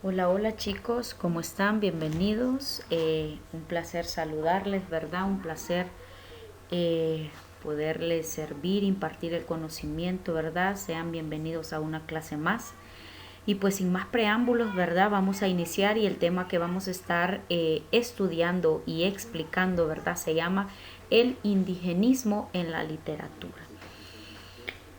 Hola, hola chicos, ¿cómo están? Bienvenidos. Un placer saludarles, ¿verdad? Un placer eh, poderles servir, impartir el conocimiento, ¿verdad? Sean bienvenidos a una clase más. Y pues sin más preámbulos, ¿verdad? Vamos a iniciar y el tema que vamos a estar estudiando y explicando, ¿verdad? Se llama el indigenismo en la literatura.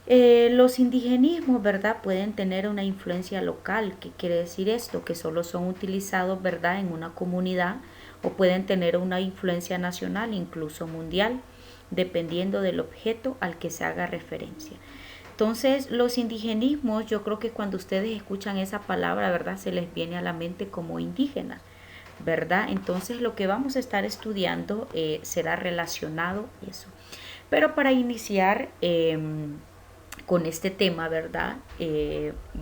Los indigenismos, ¿verdad? Pueden tener una influencia local. ¿Qué quiere decir esto? Que solo son utilizados, ¿verdad? En una comunidad o pueden tener una influencia nacional, incluso mundial, dependiendo del objeto al que se haga referencia. Entonces, los indigenismos, yo creo que cuando ustedes escuchan esa palabra, ¿verdad? Se les viene a la mente como indígena, ¿verdad? Entonces, lo que vamos a estar estudiando será relacionado a eso. Pero para iniciar, con este tema, ¿verdad?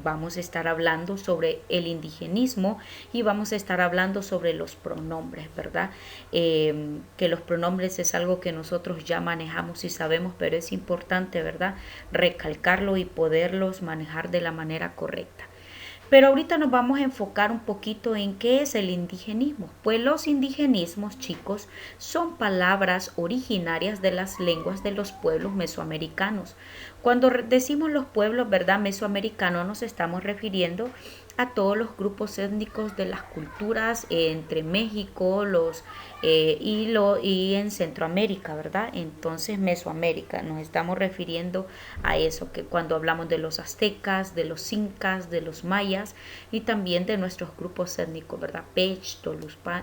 Vamos a estar hablando sobre el indigenismo y vamos a estar hablando sobre los pronombres, ¿verdad? Que los pronombres es algo que nosotros ya manejamos y sabemos, pero es importante, ¿verdad? Recalcarlo y poderlos manejar de la manera correcta. Pero ahorita nos vamos a enfocar un poquito en qué es el indigenismo. Pues los indigenismos, chicos, son palabras originarias de las lenguas de los pueblos mesoamericanos. Cuando decimos los pueblos, ¿verdad? Mesoamericanos nos estamos refiriendo a todos los grupos étnicos de las culturas entre México y en Centroamérica, ¿verdad? Entonces Mesoamérica, nos estamos refiriendo a eso, que cuando hablamos de los aztecas, de los incas, de los mayas y también de nuestros grupos étnicos, ¿verdad? Pech,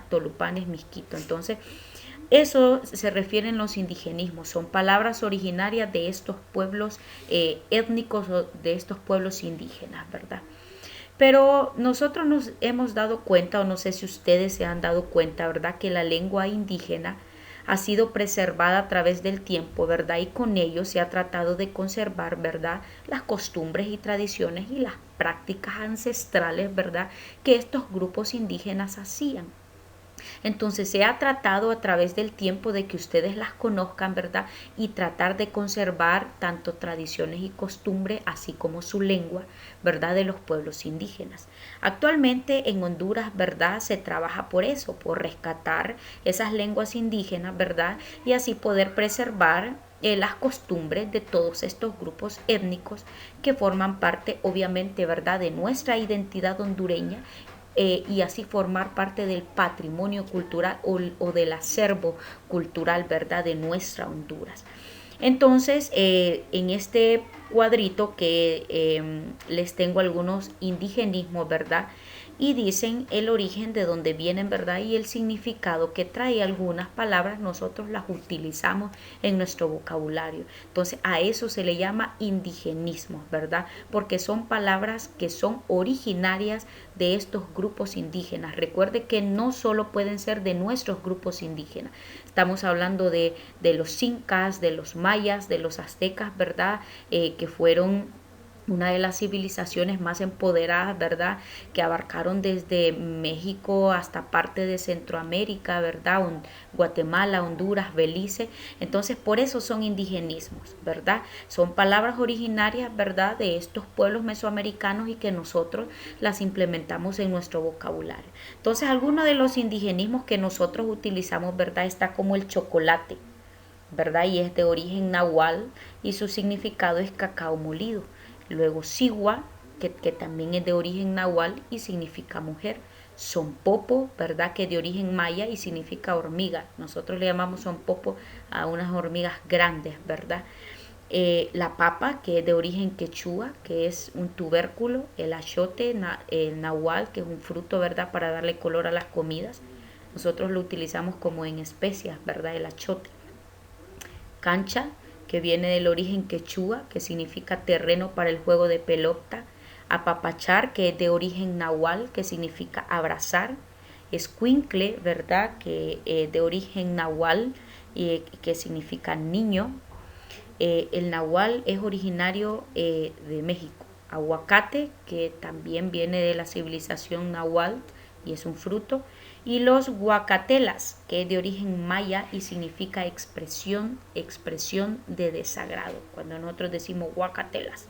Tolupanes, Misquito. Entonces, eso se refieren los indigenismos, son palabras originarias de estos pueblos étnicos o de estos pueblos indígenas, ¿verdad? Pero nosotros nos hemos dado cuenta, o no sé si ustedes se han dado cuenta, ¿verdad? Que la lengua indígena ha sido preservada a través del tiempo, ¿verdad? Y con ello se ha tratado de conservar, ¿verdad? Las costumbres y tradiciones y las prácticas ancestrales, ¿verdad? Que estos grupos indígenas hacían. Entonces se ha tratado a través del tiempo de que ustedes las conozcan, ¿verdad? Y tratar de conservar tanto tradiciones y costumbres, así como su lengua, ¿verdad? De los pueblos indígenas. Actualmente en Honduras, ¿verdad? Se trabaja por eso, por rescatar esas lenguas indígenas, ¿verdad? Y así poder preservar las costumbres de todos estos grupos étnicos que forman parte, obviamente, ¿verdad?, de nuestra identidad hondureña y así formar parte del patrimonio cultural o del acervo cultural, ¿verdad?, de nuestra Honduras. Entonces, en este cuadrito que les tengo algunos indigenismos, ¿verdad? Y dicen el origen de dónde vienen, ¿verdad? Y el significado que trae algunas palabras, nosotros las utilizamos en nuestro vocabulario. Entonces, a eso se le llama indigenismo, ¿verdad? Porque son palabras que son originarias de estos grupos indígenas. Recuerde que no solo pueden ser de nuestros grupos indígenas. Estamos hablando de los incas, de los mayas, de los aztecas, ¿verdad? Que fueron una de las civilizaciones más empoderadas, ¿verdad? Que abarcaron desde México hasta parte de Centroamérica, ¿verdad? Guatemala, Honduras, Belice. Entonces, por eso son indigenismos, ¿verdad? Son palabras originarias, ¿verdad? De estos pueblos mesoamericanos y que nosotros las implementamos en nuestro vocabulario. Entonces, algunos de los indigenismos que nosotros utilizamos, ¿verdad? Está como el chocolate, ¿verdad? Y es de origen nahual y su significado es cacao molido. Luego sigua, que también es de origen nahual y significa mujer. Sonpopo, ¿verdad? Que es de origen maya y significa hormiga. Nosotros le llamamos sonpopo a unas hormigas grandes, ¿verdad? La papa, que es de origen quechua, que es un tubérculo, el achote, el nahual, que es un fruto, ¿verdad?, para darle color a las comidas. Nosotros lo utilizamos como en especias, ¿verdad?, el achote. Cancha, que viene del origen quechua, que significa terreno para el juego de pelota. Apapachar, que es de origen nahual, que significa abrazar. Escuincle, ¿verdad?, que es de origen nahual y que significa niño. El nahual es originario de México. Aguacate, que también viene de la civilización nahual y es un fruto. Y los guacatelas, que es de origen maya y significa expresión de desagrado. Cuando nosotros decimos guacatelas,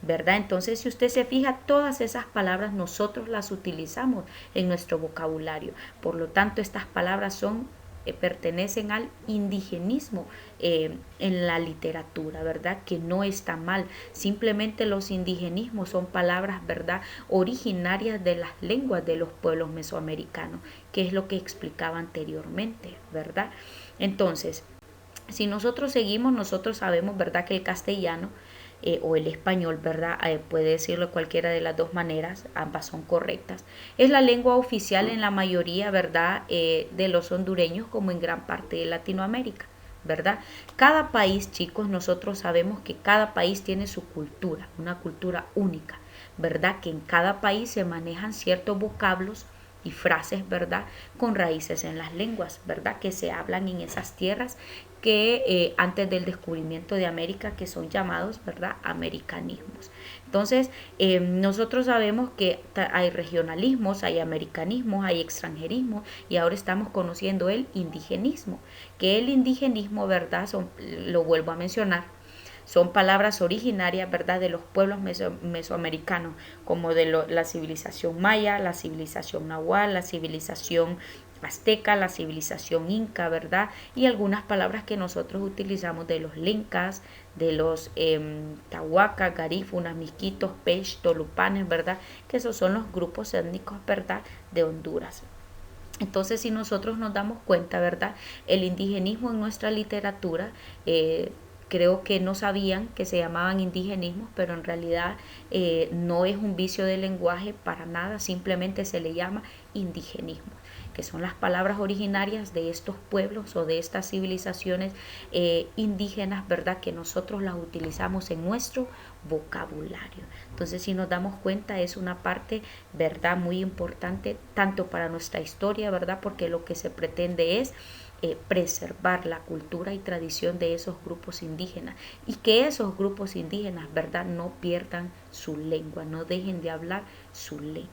¿verdad? Entonces, si usted se fija, todas esas palabras nosotros las utilizamos en nuestro vocabulario. Por lo tanto, estas palabras pertenecen al indigenismo en la literatura, ¿verdad? Que no está mal. Simplemente los indigenismos son palabras, ¿verdad? Originarias de las lenguas de los pueblos mesoamericanos, que es lo que explicaba anteriormente, ¿verdad? Entonces, si nosotros seguimos, nosotros sabemos, ¿verdad?, que el castellano o el español, ¿verdad? Puede decirlo de cualquiera de las dos maneras, ambas son correctas. Es la lengua oficial en la mayoría, ¿verdad?, de los hondureños, como en gran parte de Latinoamérica, ¿verdad? Cada país, chicos, nosotros sabemos que cada país tiene su cultura, una cultura única, ¿verdad? Que en cada país se manejan ciertos vocablos y frases, ¿verdad?, con raíces en las lenguas, ¿verdad?, que se hablan en esas tierras que antes del descubrimiento de América, que son llamados, ¿verdad?, americanismos. Entonces, nosotros sabemos que hay regionalismos, hay americanismos, hay extranjerismo, y ahora estamos conociendo el indigenismo, que el indigenismo, ¿verdad?, lo vuelvo a mencionar, son palabras originarias, ¿verdad?, de los pueblos mesoamericanos, como de la civilización maya, la civilización nahual, la civilización azteca, la civilización inca, ¿verdad? Y algunas palabras que nosotros utilizamos de los lencas, de los tahuacas, garífunas, misquitos, pech, tolupanes, ¿verdad? Que esos son los grupos étnicos, ¿verdad?, de Honduras. Entonces, si nosotros nos damos cuenta, ¿verdad?, el indigenismo en nuestra literatura, creo que no sabían que se llamaban indigenismos, pero en realidad no es un vicio de lenguaje para nada, simplemente se le llama indigenismo, que son las palabras originarias de estos pueblos o de estas civilizaciones indígenas, ¿verdad?, que nosotros las utilizamos en nuestro vocabulario. Entonces, si nos damos cuenta, es una parte, ¿verdad?, muy importante, tanto para nuestra historia, ¿verdad?, porque lo que se pretende es preservar la cultura y tradición de esos grupos indígenas, y que esos grupos indígenas, ¿verdad?, no pierdan su lengua, no dejen de hablar su lengua.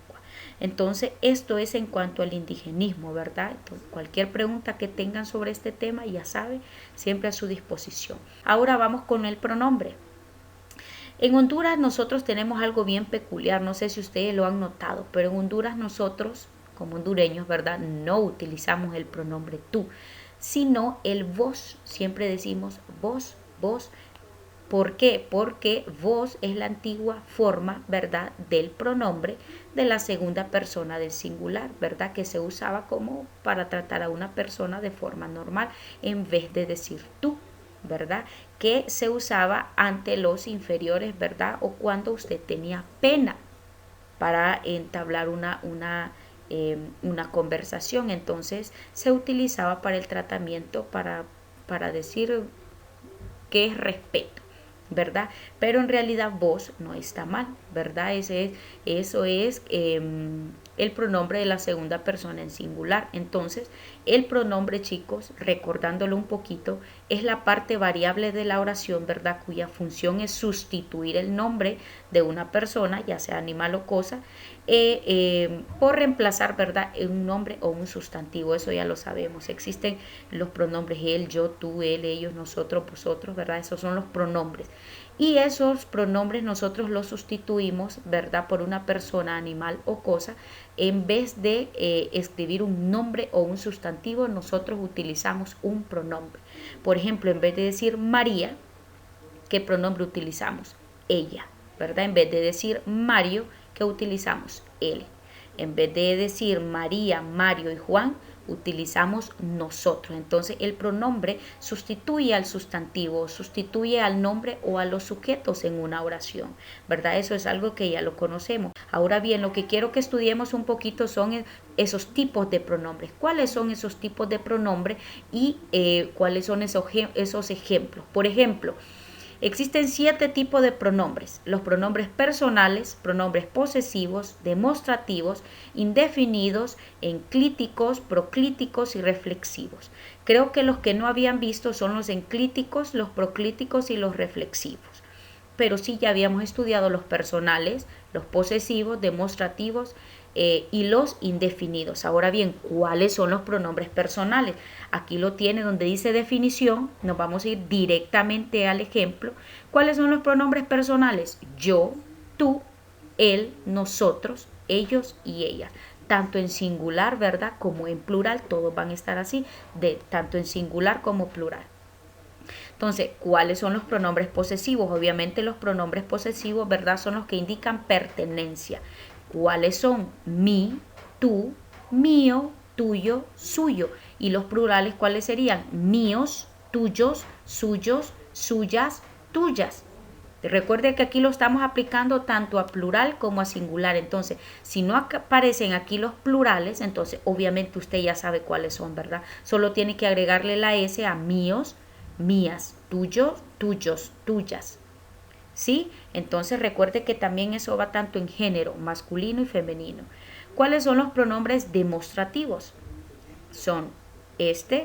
Entonces, esto es en cuanto al indigenismo, ¿verdad? Entonces, cualquier pregunta que tengan sobre este tema, ya saben, siempre a su disposición. Ahora vamos con el pronombre. En Honduras nosotros tenemos algo bien peculiar, no sé si ustedes lo han notado, pero en Honduras nosotros, como hondureños, ¿verdad?, no utilizamos el pronombre tú, sino el vos. Siempre decimos vos, vos. ¿Por qué? Porque vos es la antigua forma, ¿verdad?, del pronombre de la segunda persona del singular, ¿verdad?, que se usaba como para tratar a una persona de forma normal en vez de decir tú, ¿verdad?, que se usaba ante los inferiores, ¿verdad?, o cuando usted tenía pena para entablar una conversación. Entonces se utilizaba para el tratamiento, para decir que es respeto, ¿verdad? Pero en realidad vos no está mal, ¿verdad? Eso es el pronombre de la segunda persona en singular. Entonces, el pronombre, chicos, recordándolo un poquito, es la parte variable de la oración, ¿verdad?, cuya función es sustituir el nombre de una persona, ya sea animal o cosa, por reemplazar, ¿verdad?, un nombre o un sustantivo. Eso ya lo sabemos. Existen los pronombres él, yo, tú, él, ellos, nosotros, vosotros, ¿verdad? Esos son los pronombres. Y esos pronombres nosotros los sustituimos, ¿verdad?, por una persona, animal o cosa. En vez de escribir un nombre o un sustantivo, nosotros utilizamos un pronombre. Por ejemplo, en vez de decir María, ¿qué pronombre utilizamos? Ella, ¿verdad? En vez de decir Mario, ¿qué utilizamos? Él. En vez de decir María, Mario y Juan, utilizamos nosotros. Entonces el pronombre sustituye al sustantivo, sustituye al nombre o a los sujetos en una oración, ¿verdad? Eso es algo que ya lo conocemos. Ahora bien, lo que quiero que estudiemos un poquito son esos tipos de pronombres. ¿Cuáles son esos tipos de pronombres y cuáles son esos ejemplos? Por ejemplo, existen 7 tipos de pronombres: los pronombres personales, pronombres posesivos, demostrativos, indefinidos, enclíticos, proclíticos y reflexivos. Creo que los que no habían visto son los enclíticos, los proclíticos y los reflexivos. Pero sí, ya habíamos estudiado los personales, los posesivos, demostrativos y los indefinidos. Ahora bien, ¿cuáles son los pronombres personales? Aquí lo tiene donde dice definición. Nos vamos a ir directamente al ejemplo. ¿Cuáles son los pronombres personales? Yo, tú, él, nosotros, ellos y ellas. Tanto en singular, ¿verdad? Como en plural, todos van a estar así, tanto en singular como plural. Entonces, ¿cuáles son los pronombres posesivos? Obviamente los pronombres posesivos, ¿verdad? Son los que indican pertenencia. ¿Cuáles son? Mi, tú, mío, tuyo, suyo. Y los plurales, ¿cuáles serían? Míos, tuyos, suyos, suyas, tuyas. Recuerde que aquí lo estamos aplicando tanto a plural como a singular. Entonces, si no aparecen aquí los plurales, entonces obviamente usted ya sabe cuáles son, ¿verdad? Solo tiene que agregarle la S a míos, mías, tuyos, tuyos, tuyas. ¿Sí? Entonces recuerde que también eso va tanto en género, masculino y femenino. ¿Cuáles son los pronombres demostrativos? Son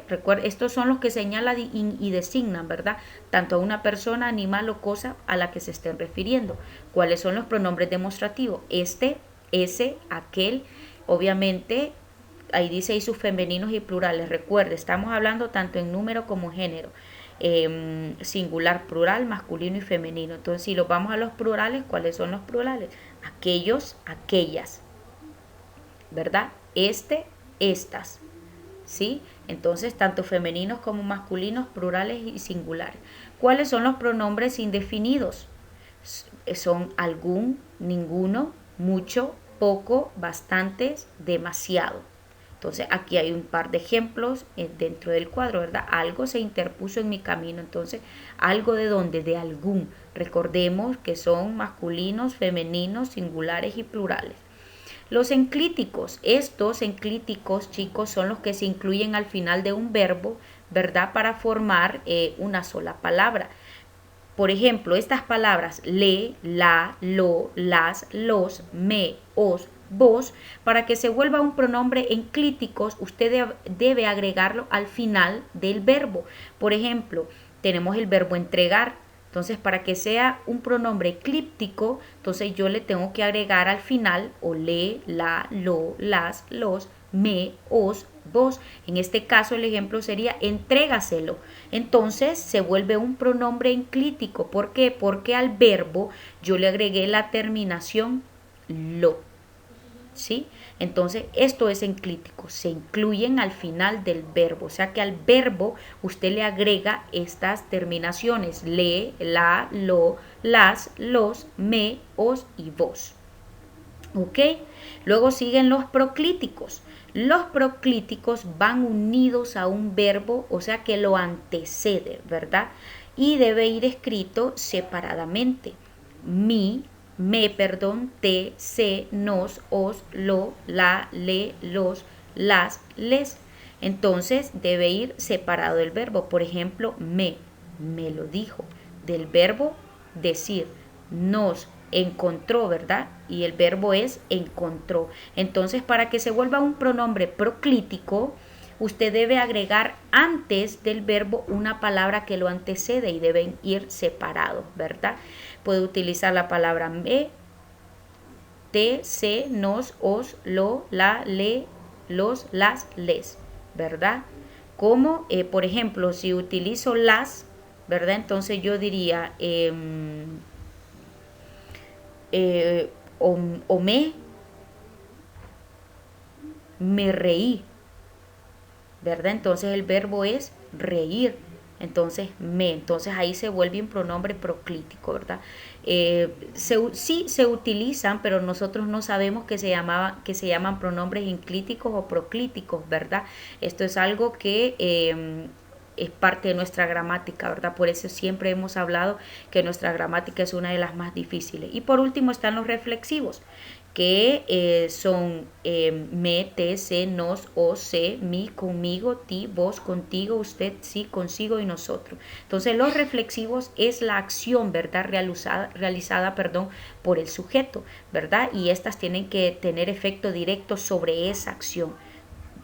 recuerda, estos son los que señalan y designan, ¿verdad? Tanto a una persona, animal o cosa a la que se estén refiriendo. ¿Cuáles son los pronombres demostrativos? Ese, aquel, obviamente, ahí dice ahí sus femeninos y plurales. Recuerde, estamos hablando tanto en número como en género. Singular, plural, masculino y femenino. Entonces, si los vamos a los plurales, ¿cuáles son los plurales? Aquellos, aquellas, ¿verdad? Estas. ¿Sí? Entonces, tanto femeninos como masculinos, plurales y singulares. ¿Cuáles son los pronombres indefinidos? Son algún, ninguno, mucho, poco, bastantes, demasiado. Entonces, aquí hay un par de ejemplos dentro del cuadro, ¿verdad? Algo se interpuso en mi camino. Entonces, ¿algo de dónde? De algún. Recordemos que son masculinos, femeninos, singulares y plurales. Los enclíticos, estos enclíticos, chicos, son los que se incluyen al final de un verbo, ¿verdad? Para formar una sola palabra. Por ejemplo, estas palabras le, la, lo, las, los, me, os, vos, para que se vuelva un pronombre enclíticos, usted debe agregarlo al final del verbo. Por ejemplo, tenemos el verbo entregar. Entonces, para que sea un pronombre eclíptico, entonces yo le tengo que agregar al final o le, la, lo, las, los, me, os, vos. En este caso el ejemplo sería entrégaselo. Entonces se vuelve un pronombre enclítico. ¿Por qué? Porque al verbo yo le agregué la terminación lo. ¿Sí? Entonces, esto es enclítico, se incluyen al final del verbo, o sea que al verbo usted le agrega estas terminaciones, le, la, lo, las, los, me, os y vos. ¿Ok? Luego siguen los proclíticos. Los proclíticos van unidos a un verbo, o sea que lo antecede, ¿verdad? Y debe ir escrito separadamente. Te, se, nos, os, lo, la, le, los, las, les. Entonces debe ir separado del verbo. Por ejemplo, me lo dijo. Del verbo decir, nos encontró, ¿verdad? Y el verbo es encontró. Entonces, para que se vuelva un pronombre proclítico, usted debe agregar antes del verbo una palabra que lo antecede y deben ir separados, ¿verdad? Puede utilizar la palabra me, te, se, nos, os, lo, la, le, los, las, les, ¿verdad? Como, por ejemplo, si utilizo las, ¿verdad? Entonces yo diría o me reí, ¿verdad? Entonces el verbo es reír. Entonces entonces ahí se vuelve un pronombre proclítico, ¿verdad? Sí se utilizan, pero nosotros no sabemos que se llaman pronombres enclíticos o proclíticos, ¿verdad? Esto es algo que es parte de nuestra gramática, ¿verdad? Por eso siempre hemos hablado que nuestra gramática es una de las más difíciles. Y por último están los reflexivos, que son me, te, se, nos, os, se, mi, conmigo, ti, vos, contigo, usted, sí, consigo y nosotros. Entonces los reflexivos es la acción, ¿verdad? Realizada, por el sujeto, ¿verdad? Y estas tienen que tener efecto directo sobre esa acción.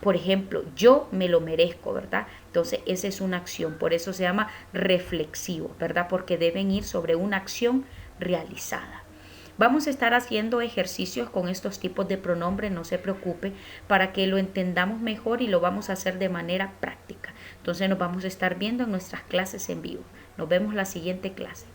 Por ejemplo, yo me lo merezco, ¿verdad? Entonces esa es una acción, por eso se llama reflexivo, ¿verdad? Porque deben ir sobre una acción realizada. Vamos a estar haciendo ejercicios con estos tipos de pronombres, no se preocupe, para que lo entendamos mejor y lo vamos a hacer de manera práctica. Entonces nos vamos a estar viendo en nuestras clases en vivo. Nos vemos la siguiente clase.